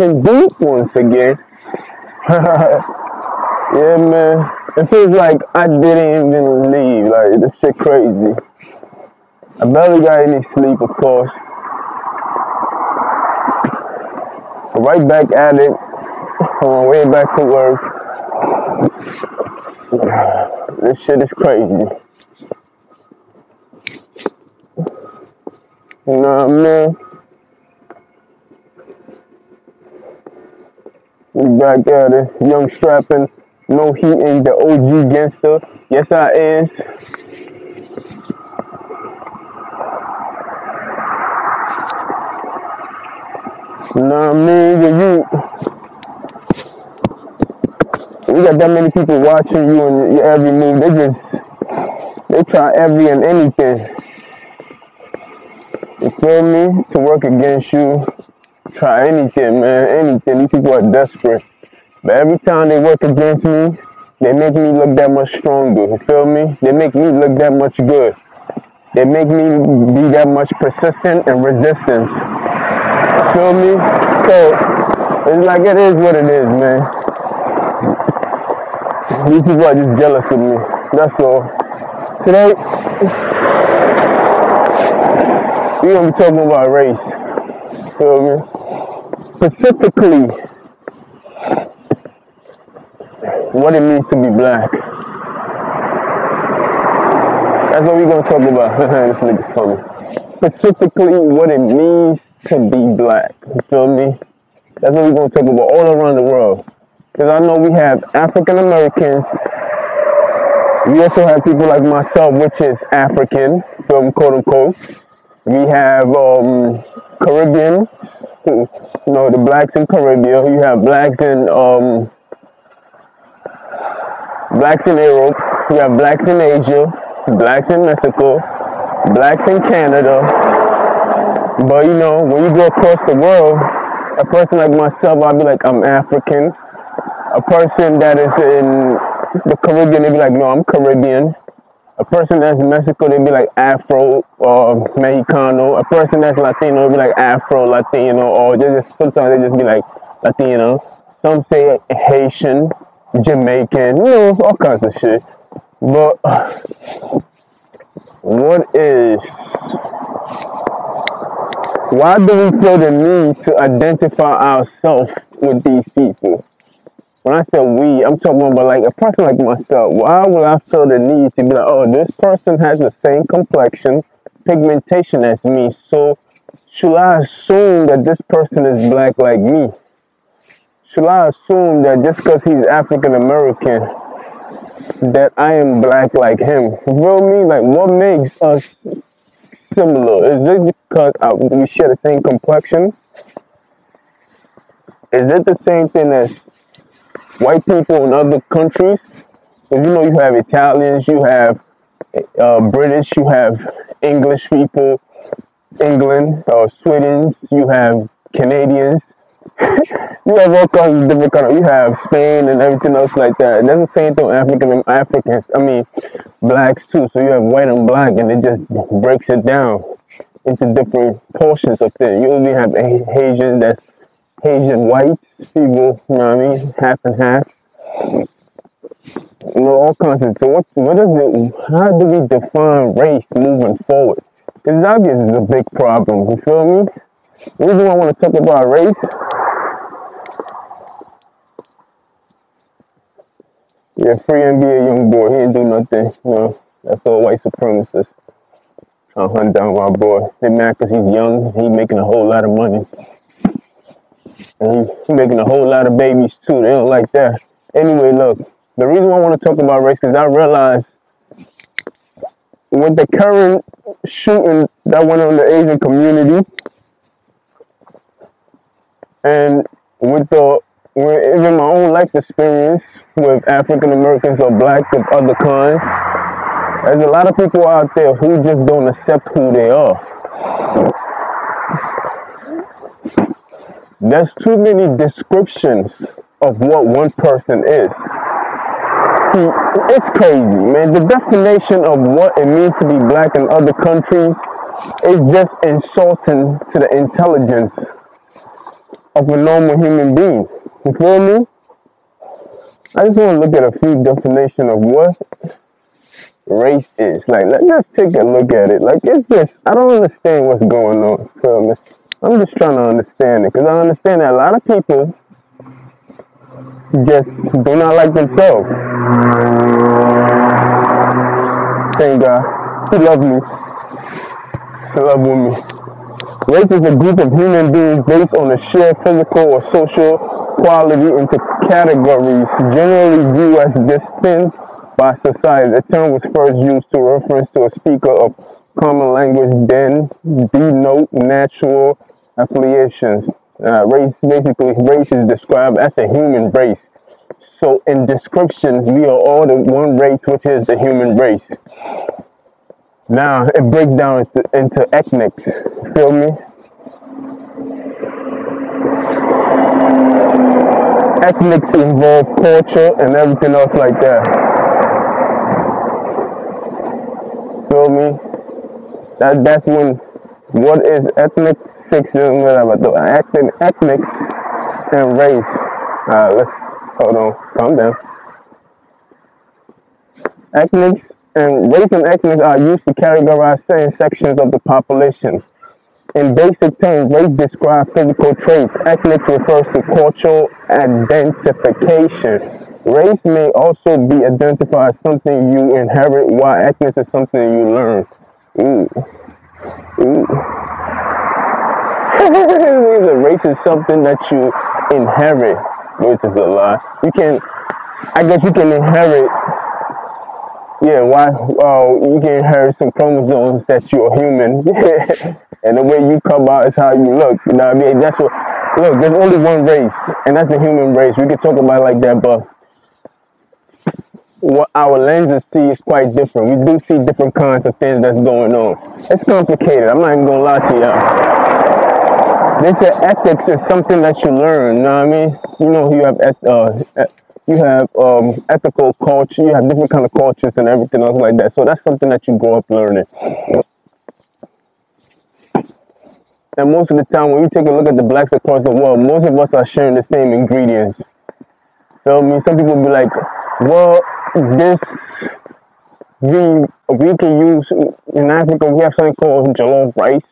diving deep once again. Yeah, man. It feels like I didn't even leave. Like, this shit crazy. I barely got any sleep, of course. Right back at it. On my way back to work. This shit is crazy. You know what I mean? We back at it. Young strapping. No heating. The OG gangster. Yes, I is. You know what I mean? You got that many people watching you and your every move. They try every and anything. You feel me? To work against you. Try anything, man. Anything. These people are desperate. But every time they work against me, they make me look that much stronger. You feel me? They make me look that much good. They make me be that much persistent and resistance. You feel me? So, it's like it is what it is, man. These people are just jealous of me. That's all. Today, we're going to be talking about race. Feel me? Specifically, what it means to be black. That's what we're going to talk about. This nigga's funny. Specifically, what it means to be black. You feel me? That's what we're going to talk about all around the world. Because I know we have African Americans. We also have people like myself, which is African, quote unquote. We have Caribbean, you know, the blacks in Caribbean. You have blacks in Europe. You have blacks in Asia, blacks in Mexico, blacks in Canada. But you know, when you go across the world, a person like myself, I'll be like, I'm African. A person that is in the Caribbean, they'll be like, no, I'm Caribbean. A person that's in Mexico, they'll be like Afro or Mexicano. A person that's Latino, they'll be like Afro, Latino, or sometimes they just be like Latino. Some say Haitian, Jamaican, you know, all kinds of shit. But why do we feel the need to identify ourselves with these people? When I say we, I'm talking about like a person like myself. Why would I feel the need to be like, oh, this person has the same complexion, pigmentation as me, so should I assume that this person is black like me? Should I assume that just because he's African American, that I am black like him? You feel me? Like, what makes us similar? Is it because we share the same complexion? Is it the same thing as white people in other countries? Because you know, you have Italians, you have British, you have English people, England, Swedes, you have Canadians, you have all kinds of different kind of, you have Spain and everything else like that. And that's the same thing with blacks too. So you have white and black, and it just breaks it down into different portions of things. You only have Asian, that's Asian white people, you know what I mean, half and half. You know, all kinds of. So what is it? How do we define race moving forward? Because obvious is a big problem. You feel me? The reason why I want to talk about race. Yeah, free NBA young boy. He ain't do nothing. You know, that's all white supremacists trying to hunt down my boy. They mad because he's young. He making a whole lot of money. And he's making a whole lot of babies too. They don't like that. Anyway, look. The reason why I want to talk about race is I realize with the current shooting that went on in the Asian community, and with even my own life experience with African Americans or blacks of other kinds, there's a lot of people out there who just don't accept who they are. There's too many descriptions of what one person is. See, it's crazy, man. The definition of what it means to be black in other countries is just insulting to the intelligence of a normal human being. You feel me? I just want to look at a few definitions of what race is. Like, let's just take a look at it. Like, it's just, I don't understand what's going on. Feel me? I'm just trying to understand it because I understand that a lot of people just do not like themselves. Thank God. He loves me. He loves me. Race is a group of human beings based on a shared physical or social quality into categories generally viewed as distinct by society. The term was first used to reference to a speaker of common language, then denote natural affiliations. Race is described as a human race. So in descriptions, we are all the one race, which is the human race. Now it breaks down into ethnics. Feel me? Ethnics involve culture and everything else like that. Feel me? That's when what is ethnic, section, whatever. Ethnics and race. Let's hold on, calm down. Ethnics and race and ethnics are used to categorize certain sections of the population. In basic terms, race describes physical traits. Ethnics refers to cultural identification. Race may also be identified as something you inherit, while ethnic is something you learn. Ooh. Ooh. Race is something that you inherit, which is a lie. I guess you can inherit. Yeah, why? You can inherit some chromosomes that you're human, and the way you come out is how you look. You know what I mean? That's what. Look, there's only one race, and that's the human race. We can talk about it like that, but what our lenses see is quite different. We do see different kinds of things that's going on. It's complicated. I'm not even gonna lie to y'all. They say ethics is something that you learn. You know what I mean? You know, you have ethical culture, you have different kind of cultures and everything else like that. So that's something that you grow up learning. And most of the time, when you take a look at the blacks across the world, most of us are sharing the same ingredients. Feel me? Some people be like, well, we can use, in Africa, we have something called jollof rice.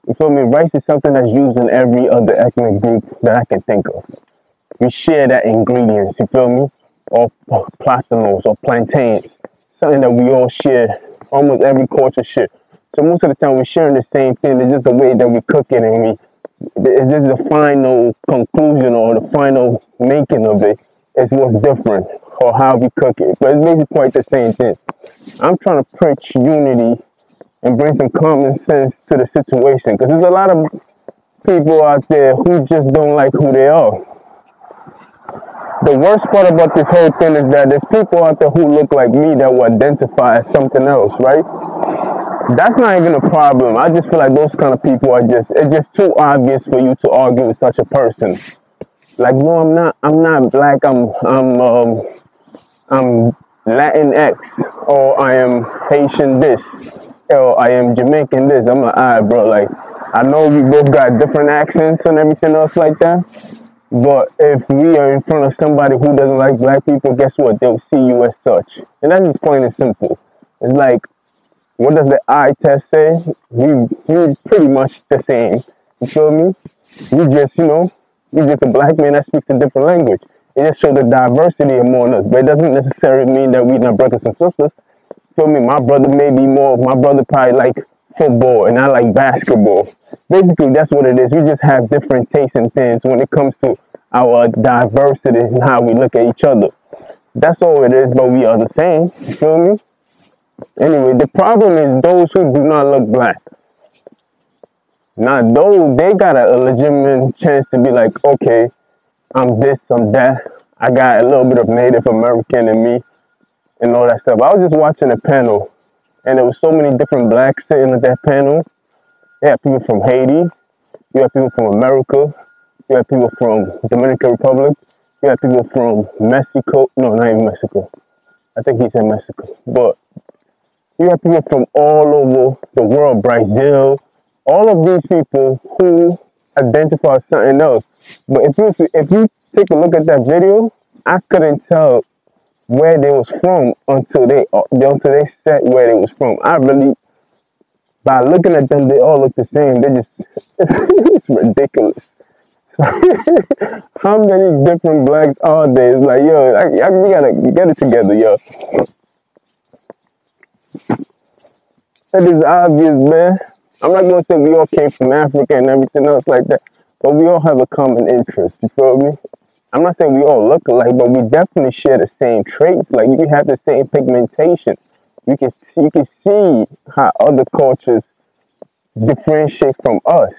You feel me? Rice is something that's used in every other ethnic group that I can think of. We share that ingredients, you feel me? Or platanos or plantains. Something that we all share. Almost every culture share. So most of the time we're sharing the same thing. It's just the way that we cook it and it's just the final conclusion or the final making of it is what's different or how we cook it. But it's basically quite the same thing. I'm trying to preach unity and bring some common sense to the situation because there's a lot of people out there who just don't like who they are. The worst part about this whole thing is that there's people out there who look like me that will identify as something else, right? That's not even a problem. I just feel like those kind of people it's just too obvious for you to argue with such a person. Like, no, I'm not black, I'm Latinx, or I am Haitian this, or I am Jamaican this. I'm like, alright, bro, like, I know we both got different accents and everything else like that. But if we are in front of somebody who doesn't like black people, guess what? They'll see you as such. And that's just plain and simple. It's like, what does the eye test say? We pretty much the same. You feel me? We just a black man that speaks a different language. It just shows the diversity among us. But it doesn't necessarily mean that we're not brothers and sisters. Feel me? My brother probably like football and I like basketball. Basically, that's what it is. We just have different tastes and things when it comes to our diversity and how we look at each other. That's all it is, but we are the same. You feel me? Anyway, the problem is those who do not look black. Now, those, they got a legitimate chance to be like, okay, I'm this, I'm that. I got a little bit of Native American in me and all that stuff. I was just watching a panel, and there was so many different blacks sitting at that panel. You have people from Haiti, you have people from America, you have people from Dominican Republic, you have people from Mexico. No, not even Mexico. I think he said Mexico. But you have people from all over the world, Brazil, all of these people who identify something else. But if you take a look at that video, I couldn't tell where they was from until they said where they was from. I really, by looking at them, they all look the same. They just it's ridiculous. How many different blacks are there? It's like, yo, we gotta get it together, yo. It is obvious, man. I'm not gonna say we all came from Africa and everything else like that, but we all have a common interest. You feel me? I'm not saying we all look alike, but we definitely share the same traits. Like you have the same pigmentation. You can see how other cultures differentiate from us.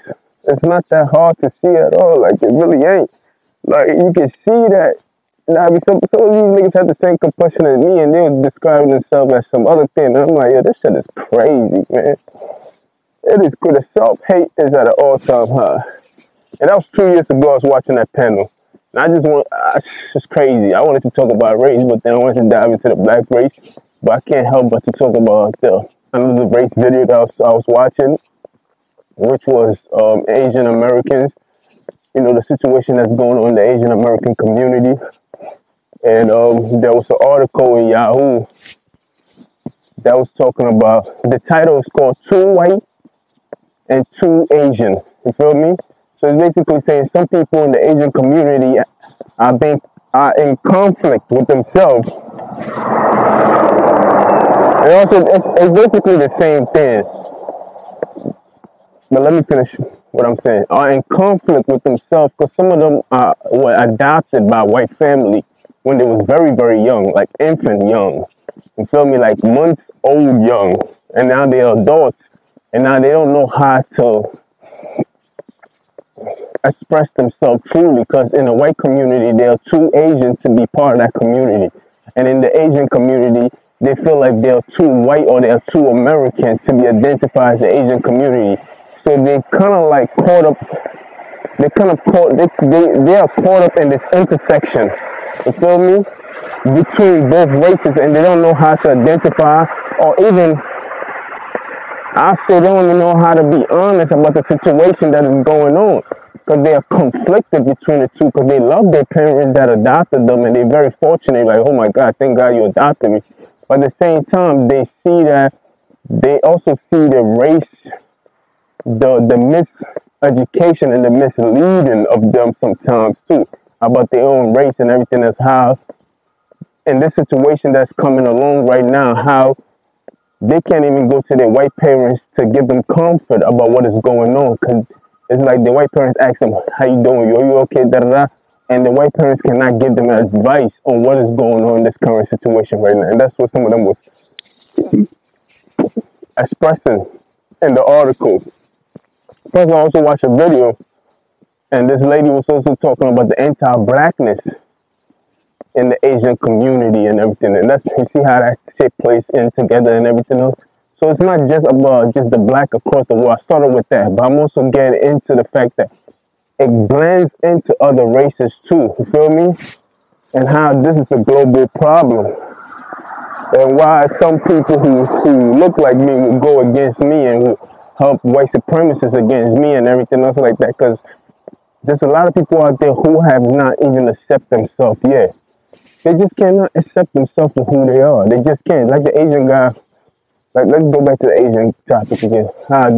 It's not that hard to see at all. Like it really ain't. Like you can see that. Now, some of these niggas have the same complexion as me, and they're describing themselves as some other thing. And I'm like, yo, this shit is crazy, man. It is good. The self hate is at an all time high. And that was 2 years ago. I was watching that panel. And it's just crazy. I wanted to talk about race, but then I wanted to dive into the black race. But I can't help but to talk about another race video that I was watching, which was Asian Americans. You know, the situation that's going on in the Asian American community. And there was an article in Yahoo that was talking about, the title is called Too White and Too Asian. You feel me? So it's basically saying some people in the Asian community are in conflict with themselves. And also, it's basically the same thing. But let me finish what I'm saying. Are in conflict with themselves because some of them were adopted by white family when they was very, very young, like infant young. You feel me? Like months old young. And now they're adults. And now they don't know how to express themselves truly because in the white community, they're too Asian to be part of that community. And in the Asian community, they feel like they're too white or they're too American to be identified as the Asian community. So they kind of like caught up, they are caught up in this intersection, you feel me, between both races, and they don't know how to identify, or even, I say they don't even know how to be honest about the situation that is going on, because they are conflicted between the two, because they love their parents that adopted them, and they're very fortunate, like, oh my God, thank God you adopted me. But at the same time, they also see the race, the miseducation and the misleading of them sometimes too about their own race and everything. That's how in this situation that's coming along right now, how they can't even go to their white parents to give them comfort about what is going on, because it's like the white parents ask them, how you doing, are you okay, da da da, and the white parents cannot give them advice on what is going on in this current situation right now. And that's what some of them was expressing in the article. Plus, I also watched a video, and this lady was also talking about the anti-blackness in the Asian community and everything. And that's, you see how that shit plays in together and everything else. So it's not just about just the black across the world. I started with that, but I'm also getting into the fact that it blends into other races too. You feel me? And how this is a global problem. And why some people who look like me will go against me and will help white supremacists against me and everything else like that, because there's a lot of people out there who have not even accepted themselves yet. They just cannot accept themselves for who they are. They just can't. Like the Asian guy, like let's go back to the Asian topic again.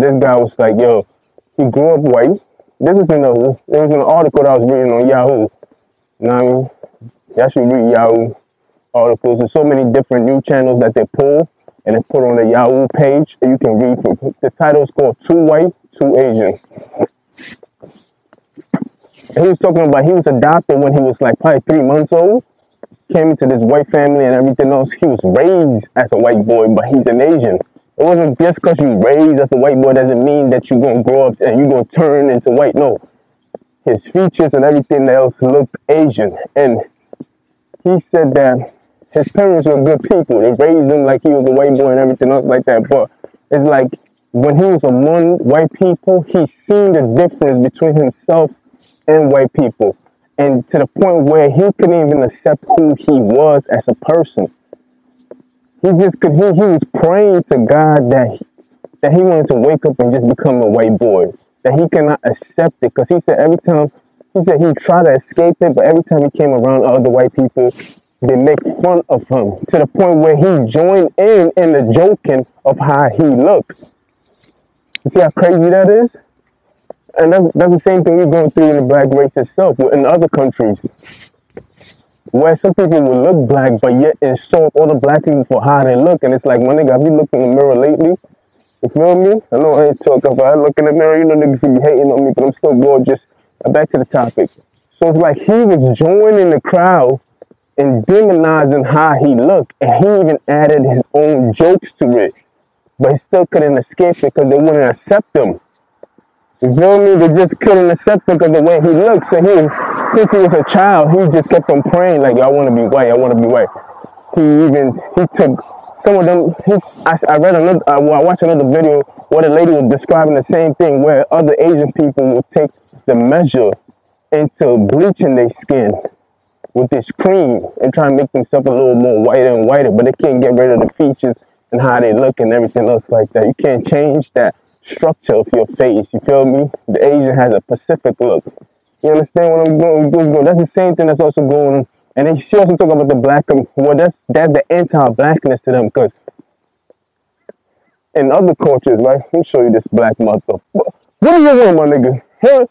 This guy was like, yo, he grew up white. There was an article that I was reading on Yahoo. You know what I mean? Y'all should read Yahoo articles. There's so many different news channels that they pull and they put on the Yahoo page that you can read from. The title is called Too White, Too Asian. And he was talking about he was adopted when he was like probably 3 months old. Came into this white family and everything else. He was raised as a white boy, but he's an Asian. It wasn't just because you raised as a white boy doesn't mean that you're going to grow up and you're going to turn into white. No. His features and everything else looked Asian. And he said that his parents were good people. They raised him like he was a white boy and everything else like that. But it's like when he was among white people, he seen the difference between himself and white people. And to the point where he couldn't even accept who he was as a person. He was praying to God that he wanted to wake up and just become a white boy. that he cannot accept it. Because he said every time, he said he tried to escape it, but every time he came around other white people, they make fun of him to the point where he joined in the joking of how he looks. You see how crazy that is? And that's the same thing we're going through in the black race itself in other countries, where some people will look black but yet insult other black people for how they look. And it's like, my nigga, have you looked in the mirror lately? You feel me? I know I ain't talking about I look in the mirror, you know niggas be hating on me, but I'm still gorgeous. Back to the topic. So it's like he was joining the crowd and demonizing how he looked, and he even added his own jokes to it, but he still couldn't escape it because they wouldn't accept him. You feel me? They just couldn't accept him because of the way he looked. So since he was a child, he just kept on praying like, I want to be white, I want to be white. He took some of them. I read another, I watched another video where the lady was describing the same thing, where other Asian people would take the measure into bleaching their skin with this cream and try to make themselves a little more whiter and whiter, but they can't get rid of the features and how they look and everything else like that. You can't change that structure of your face. You feel me? The Asian has a Pacific look. You understand what I'm going? That's the same thing that's also going on. And then she also talk about the black. Well, that's the anti-blackness to them, because in other cultures, right? Let me show you this black mother. What do you want, my nigga? Huh?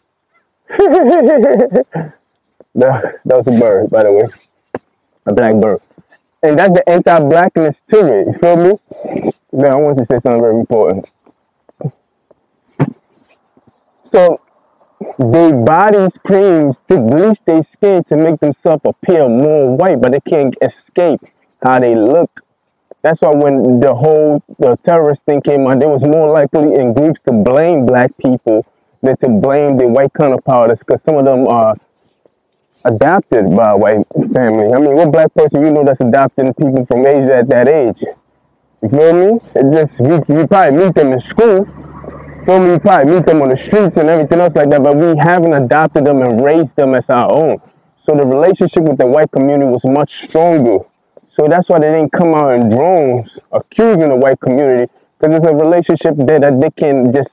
that was a bird, by the way, a black bird. And that's the anti-blackness to it. You feel me? Now I want to say something very important. So they buy these creams to bleach their skin to make themselves appear more white, but they can't escape how they look. That's why when the terrorist thing came out, they was more likely in groups to blame black people than to blame the white counterparts, because some of them are adopted by a white family. I mean, what black person you know that's adopting people from Asia at that age? You feel me? It's just, you probably meet them in school. Feel me? You probably meet them on the streets and everything else like that, but we haven't adopted them and raised them as our own. So the relationship with the white community was much stronger. So that's why they didn't come out in drones accusing the white community, because it's a relationship there that they can just,